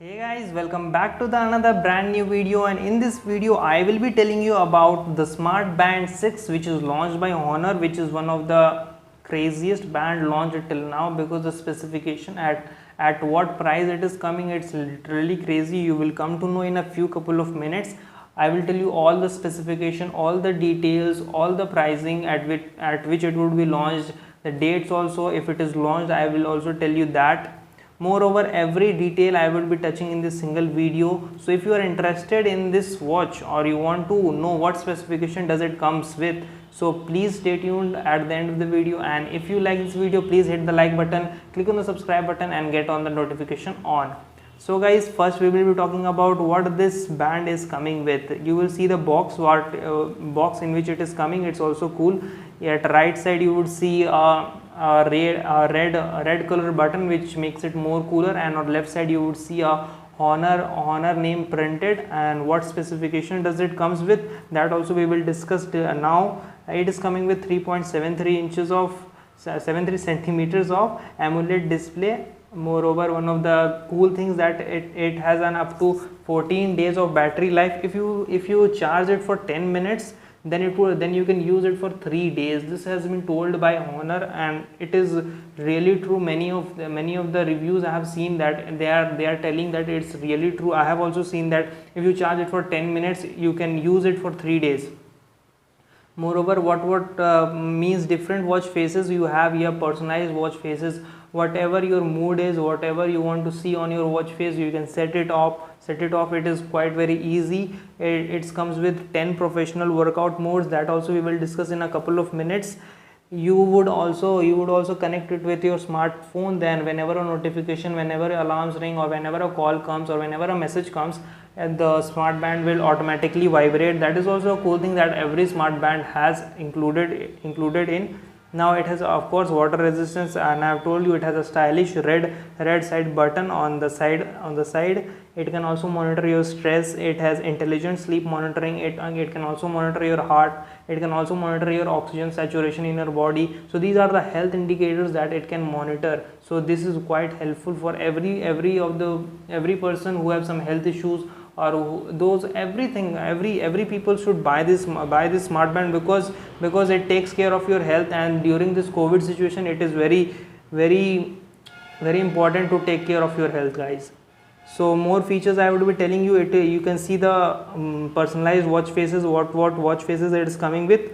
Hey guys, welcome back to the another brand new video, and in this video I will be telling you about the Smart Band 6 which is launched by Honor, which is one of the craziest band launched till now because the specification at what price it is coming, it's literally crazy. You will come to know in a few couple of minutes. I will tell you all the specification, all the details, all the pricing at which it would be launched, the dates also. If it is launched, I will also tell you that. Moreover, every detail I will be touching in this single video. So if you are interested in this watch or you want to know what specification does it comes with, so please stay tuned at the end of the video. And if you like this video, please hit the like button, click on the subscribe button and get on the notification on. So guys, first we will be talking about what this band is coming with. You will see the box, box in which it is coming. It's also cool. At right side you would see a red color button which makes it more cooler, and on left side you would see a honor name printed, and what specification does it comes with, that also we will discuss now. It is coming with 3.73 inches of 73 centimeters of AMOLED display. Moreover, one of the cool things that it has an up to 14 days of battery life. If you charge it for 10 minutes, then you can use it for 3 days. This has been told by Honor, and it is really true. Many of the reviews I have seen that they are telling that it's really true. I have also seen that if you charge it for 10 minutes, you can use it for 3 days. Moreover, what means different watch faces you have here, personalized watch faces. Whatever your mood is, whatever you want to see on your watch face, you can set it off. It is quite very easy. It comes with 10 professional workout modes, that also we will discuss in a couple of minutes. You would also connect it with your smartphone. Then whenever a notification, whenever alarms ring, or whenever a call comes, or whenever a message comes, and the smart band will automatically vibrate. That is also a cool thing that every smart band has included in. Now it has of course water resistance, and I have told you it has a stylish red side button on the side. It can also monitor your stress. It has intelligent sleep monitoring. It can also monitor your heart. It can also monitor your oxygen saturation in your body. So these are the health indicators that it can monitor. So this is quite helpful for every person who have some health issues, or every people should buy this smart band because it takes care of your health. And during this COVID situation, it is very important to take care of your health, guys. So more features I would be telling you. You can see the personalized watch faces, what watch faces it is coming with.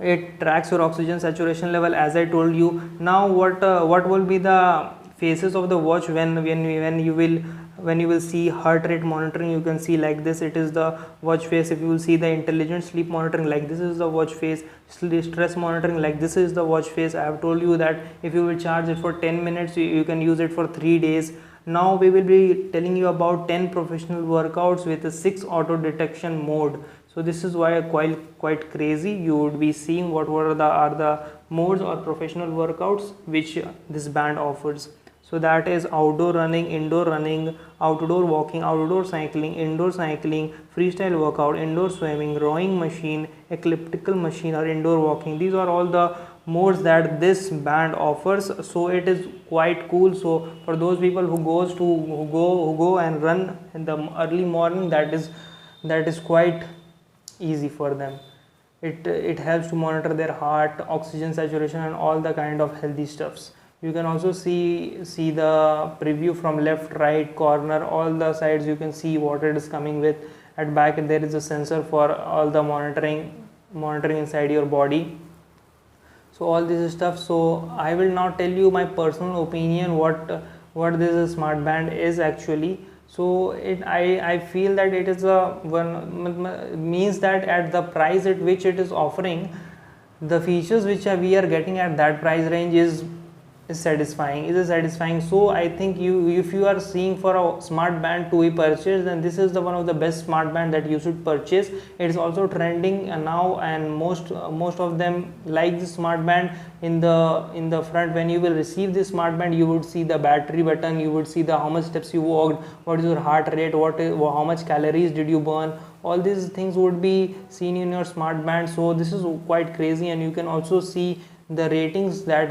It tracks your oxygen saturation level, as I told you. Now what will be the faces of the watch when you will see heart rate monitoring? You can see like this, it is the watch face. If you will see the intelligent sleep monitoring, like this is the watch face. Stress monitoring, like this is the watch face. I have told you that if you will charge it for 10 minutes, you can use it for 3 days. Now we will be telling you about 10 professional workouts with a 6 auto detection mode. So this is why quite crazy. You would be seeing what are the modes or professional workouts which this band offers. So that is outdoor running, indoor running, outdoor walking, outdoor cycling, indoor cycling, freestyle workout, indoor swimming, rowing machine, elliptical machine, or indoor walking. These are all the modes that this band offers. So it is quite cool. So for those people who go and run in the early morning, that is quite easy for them. It helps to monitor their heart, oxygen saturation, and all the kind of healthy stuffs. You can also see the preview from left, right, corner, all the sides. You can see what it is coming with. At back there is a sensor for all the monitoring inside your body. So all this stuff. So I will now tell you my personal opinion what this smart band is actually. So I feel that it is means that at the price at which it is offering, the features which we are getting at that price range is satisfying. So I think if you are seeing for a smart band to be purchased, then this is the one of the best smart band that you should purchase. It is also trending now, and most of them like this smart band. In the front, when you will receive this smart band, you would see the battery button. You would see the how much steps you walked, what is your heart rate, how much calories did you burn. All these things would be seen in your smart band. So this is quite crazy. And you can also see the ratings that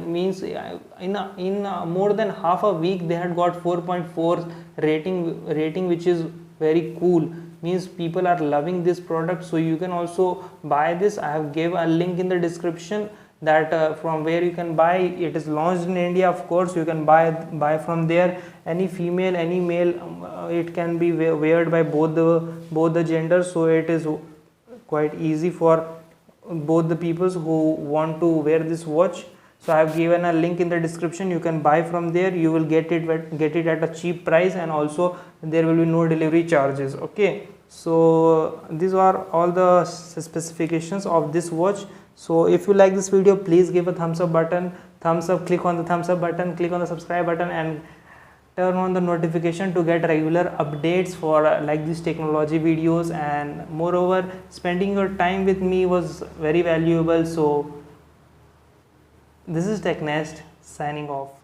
means in more than half a week they had got 4.4 rating, which is very cool. Means people are loving this product, so you can also buy this. I have gave a link in the description that from where you can buy. It is launched in India, of course. You can buy from there. Any female, any male, it can be weared by both the genders, so it is quite easy for both the peoples who want to wear this watch. So I have given a link in the description. You can buy from there. You will get it at a cheap price, and also there will be no delivery charges. Okay, so these are all the specifications of this watch. So if you like this video, please give a thumbs up button, click on the thumbs up button, click on the subscribe button, and turn on the notification to get regular updates for like these technology videos. And moreover, spending your time with me was very valuable. So this is TechNest signing off.